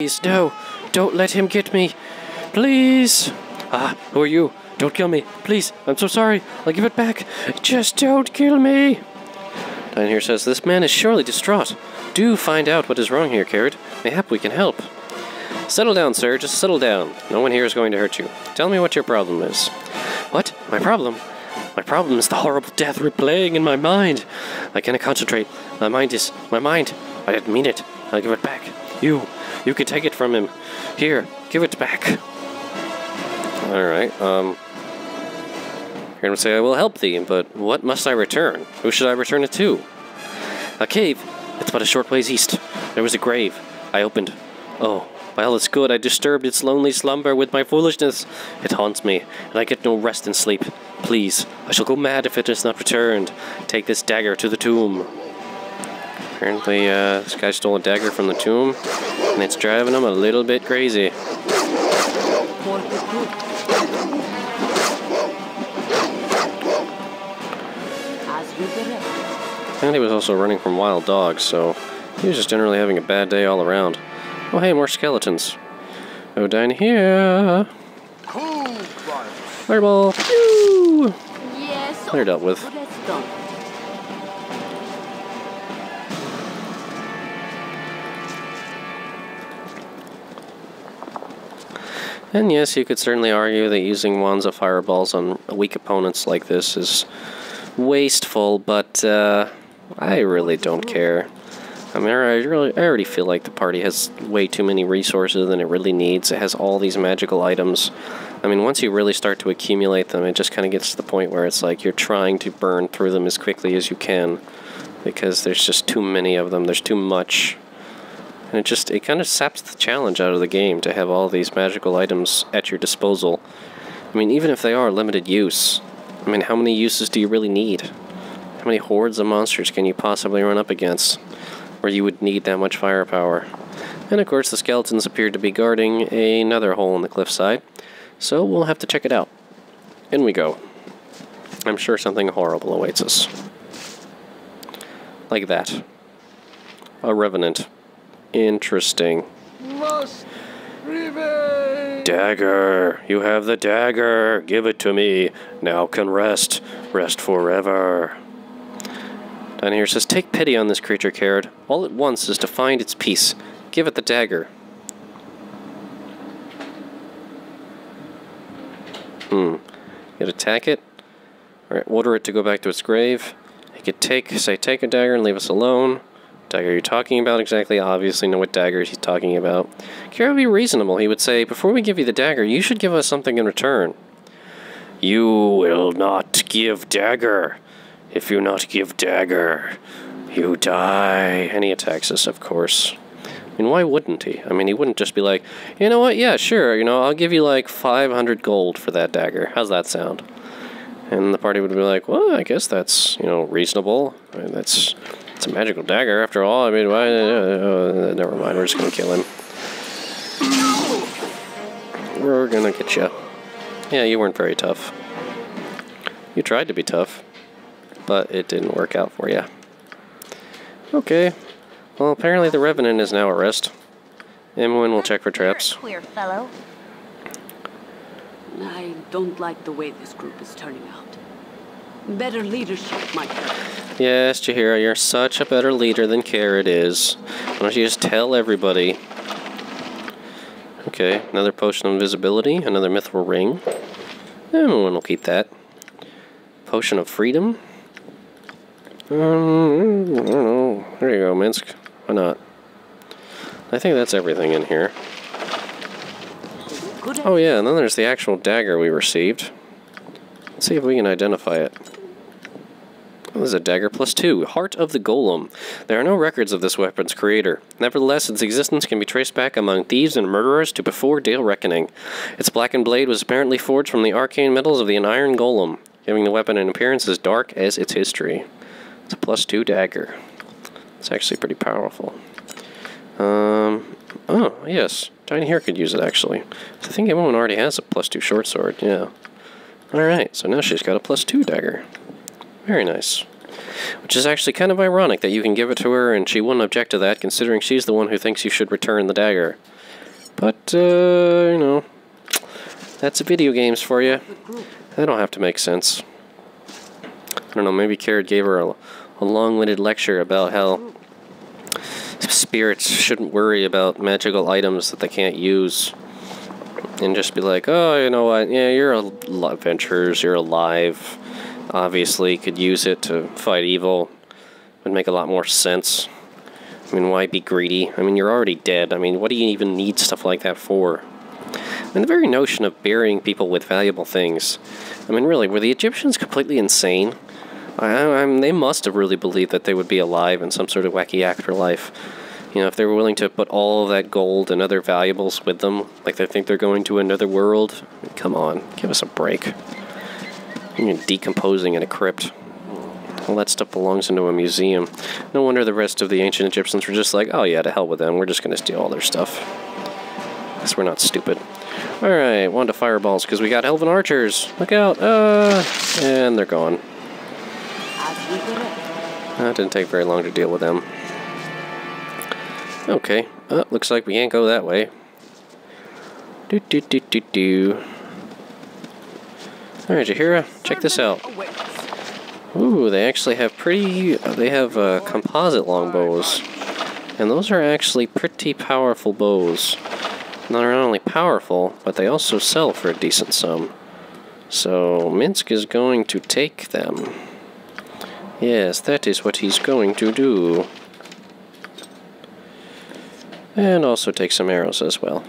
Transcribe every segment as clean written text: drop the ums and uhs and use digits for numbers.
Please, no. Don't let him get me. Please. Ah, who are you? Don't kill me. Please, I'm so sorry. I'll give it back. Just don't kill me. Down here says, this man is surely distraught. Do find out what is wrong here, Kered. Mayhap we can help. Settle down, sir. Just settle down. No one here is going to hurt you. Tell me what your problem is. What? My problem? My problem is the horrible death replaying in my mind. I cannot concentrate. My mind. I didn't mean it. I'll give it back. You can take it from him. Here, give it back. Alright, You're gonna say, I will help thee, but what must I return? Who should I return it to? A cave. It's but a short ways east. There was a grave. I opened. Oh, well, it's good. I disturbed its lonely slumber with my foolishness. It haunts me, and I get no rest and sleep. Please, I shall go mad if it is not returned. Take this dagger to the tomb. Apparently, this guy stole a dagger from the tomb, and it's driving him a little bit crazy. And he was also running from wild dogs, so he was just generally having a bad day all around. Oh hey, more skeletons. Oh, down here. Fireball. Woo! Yes. They're dealt with. And yes, you could certainly argue that using wands of fireballs on weak opponents like this is wasteful, but I really don't care. I mean, I already feel like the party has way too many resources than it really needs. It has all these magical items. I mean, once you really start to accumulate them, it just kind of gets to the point where it's like you're trying to burn through them as quickly as you can, because there's just too many of them. There's too much. And it kind of saps the challenge out of the game to have all these magical items at your disposal. I mean, even if they are limited use, I mean, how many uses do you really need? How many hordes of monsters can you possibly run up against where you would need that much firepower? And of course, the skeletons appeared to be guarding another hole in the cliffside, so we'll have to check it out. In we go. I'm sure something horrible awaits us. Like that. A revenant. Interesting. Dagger! You have the dagger! Give it to me! Now can rest. Rest forever. Down here says, take pity on this creature, Kered. All it wants is to find its peace. Give it the dagger. You'd attack it. Alright, order it to go back to its grave. You could take a dagger and leave us alone. Dagger you're talking about exactly? Obviously know what dagger he's talking about. Kered would be reasonable. He would say, before we give you the dagger, you should give us something in return. You will not give dagger. If you not give dagger, you die. And he attacks us, of course. I mean, why wouldn't he? I mean, he wouldn't just be like, you know what, yeah, sure, I'll give you like 500 gold for that dagger. How's that sound? And the party would be like, well, I guess that's, reasonable. I mean, it's a magical dagger after all. I mean, why? Never mind, we're just gonna kill him. We're gonna get you. Yeah, you weren't very tough. You tried to be tough, but it didn't work out for you. Okay. Well, apparently the Revenant is now at rest. Emwyn will check for traps. Queer fellow. I don't like the way this group is turning out. Better leadership might help. Yes, Jaheira, you're such a better leader than Kered is. Why don't you just tell everybody? Okay, another potion of invisibility, another mithril ring. Emwyn will keep that. Potion of freedom. I don't know. There you go, Minsk. Why not? I think that's everything in here. Oh yeah, and then there's the actual dagger we received. Let's see if we can identify it. Oh, there's a dagger +2, Heart of the Golem. There are no records of this weapon's creator. Nevertheless, its existence can be traced back among thieves and murderers to before Dale Reckoning. Its blackened blade was apparently forged from the arcane metals of the Iron Golem, giving the weapon an appearance as dark as its history. It's a +2 dagger. It's actually pretty powerful. Oh, yes. Tiny Hair could use it, actually. So I think everyone already has a +2 short sword, yeah. Alright, so now she's got a +2 dagger. Very nice. Which is actually kind of ironic that you can give it to her and she wouldn't object to that, considering she's the one who thinks you should return the dagger. But, you know, that's video games for you. They don't have to make sense. I don't know, maybe Kered gave her a long-winded lecture about how spirits shouldn't worry about magical items that they can't use. And just be like, oh, you know what, yeah, you're adventurers, you're alive. Obviously, could use it to fight evil. Would make a lot more sense. I mean, why be greedy? I mean, you're already dead. I mean, what do you even need stuff like that for? And the very notion of burying people with valuable things. I mean, really, were the Egyptians completely insane? They must have really believed that they would be alive in some sort of wacky afterlife. You know, if they were willing to put all of that gold and other valuables with them, like they think they're going to another world. I mean, come on, give us a break. You're decomposing in a crypt. All that stuff belongs into a museum. No wonder the rest of the ancient Egyptians were just like, oh yeah, to hell with them, we're just going to steal all their stuff. Guess we're not stupid. Alright, on to fireballs, because we got elven archers. Look out! And they're gone. That didn't take very long to deal with them. Okay, looks like we can't go that way. Alright, Jahira, check this out. Ooh, they actually have composite longbows. And those are actually pretty powerful bows. They're not only powerful, but they also sell for a decent sum. So, Minsk is going to take them. Yes, that is what he's going to do. And also take some arrows as well.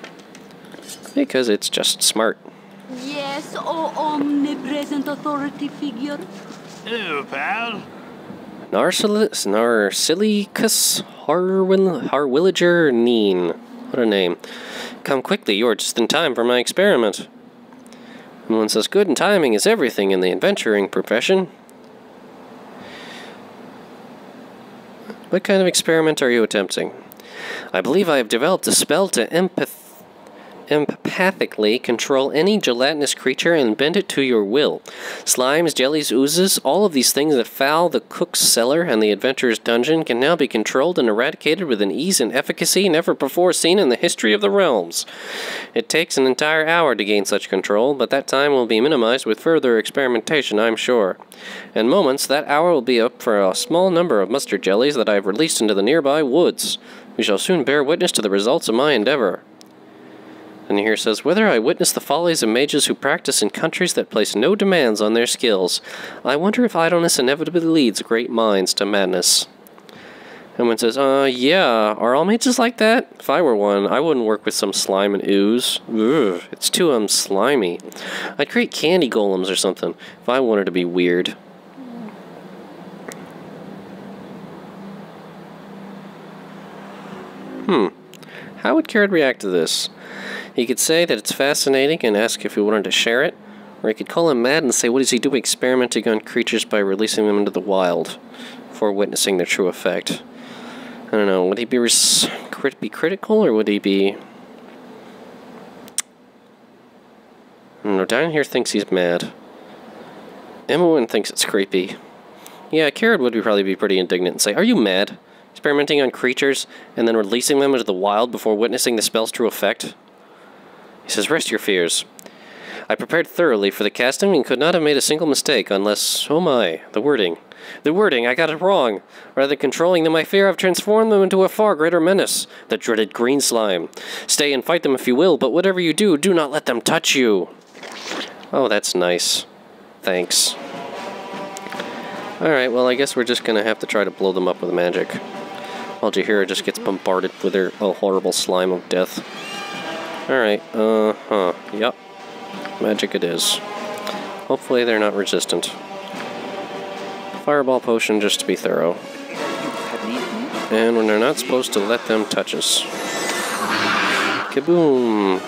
Because it's just smart. Yes, oh omnipresent authority figure. Hello, pal. Narsilicus Harwillager Neen. What a name. Come quickly, you're just in time for my experiment. And one says good and timing is everything in the adventuring profession. What kind of experiment are you attempting? I believe I have developed a spell to empathically control any gelatinous creature and bend it to your will. Slimes, jellies, oozes, all of these things that foul the cook's cellar and the adventurer's dungeon can now be controlled and eradicated with an ease and efficacy never before seen in the history of the realms. It takes an entire hour to gain such control, but that time will be minimized with further experimentation, I'm sure. In moments, that hour will be up for a small number of mustard jellies that I have released into the nearby woods. We shall soon bear witness to the results of my endeavor. And here it says, whether I witness the follies of mages who practice in countries that place no demands on their skills, I wonder if idleness inevitably leads great minds to madness. And one says, yeah, are all mages like that? If I were one, I wouldn't work with some slime and ooze. Ugh, it's too, slimy. I'd create candy golems or something, if I wanted to be weird. How would Kered react to this? He could say that it's fascinating and ask if he wanted to share it, or he could call him mad and say what is he doing experimenting on creatures by releasing them into the wild before witnessing their true effect. I don't know, would he be critical, or would he be... I don't know, down here thinks he's mad. Emma thinks it's creepy. Yeah, Kered would probably be pretty indignant and say, are you mad? Experimenting on creatures and then releasing them into the wild before witnessing the spell's true effect? He says, rest your fears. I prepared thoroughly for the casting and could not have made a single mistake unless, oh my, the wording. The wording, I got it wrong. Rather than controlling them, I fear I've transformed them into a far greater menace, the dreaded green slime. Stay and fight them if you will, but whatever you do, do not let them touch you. Oh, that's nice. Thanks. Alright, well, I guess we're just gonna have to try to blow them up with magic. While Jahira just gets bombarded with her horrible slime of death. Alright, yep. Magic it is. Hopefully they're not resistant. Fireball potion just to be thorough. And when they're not supposed to let them touch us. Kaboom!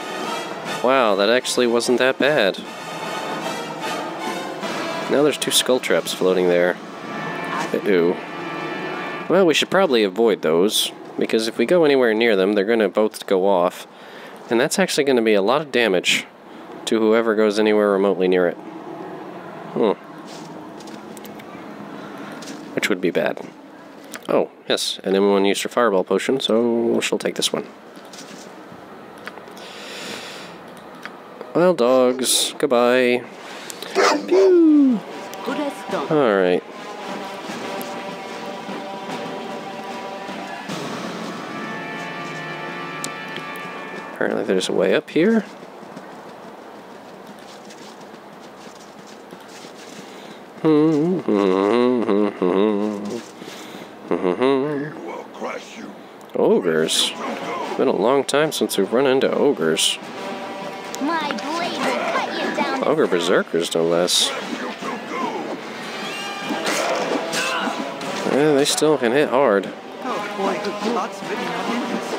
Wow, that actually wasn't that bad. Now there's 2 skull traps floating there. Ew. Well, we should probably avoid those, because if we go anywhere near them, they're going to both go off. And that's actually going to be a lot of damage to whoever goes anywhere remotely near it. Which would be bad. Oh, yes, and everyone used her fireball potion, so she'll take this one. Wild dogs. Goodbye. Pew. Good as done. Alright. Apparently there's a way up here. Ogres. Been a long time since we've run into ogres. My blade will cut you down. Ogre berserkers, no less. Yeah, they still can hit hard. Oh boy, lots of it.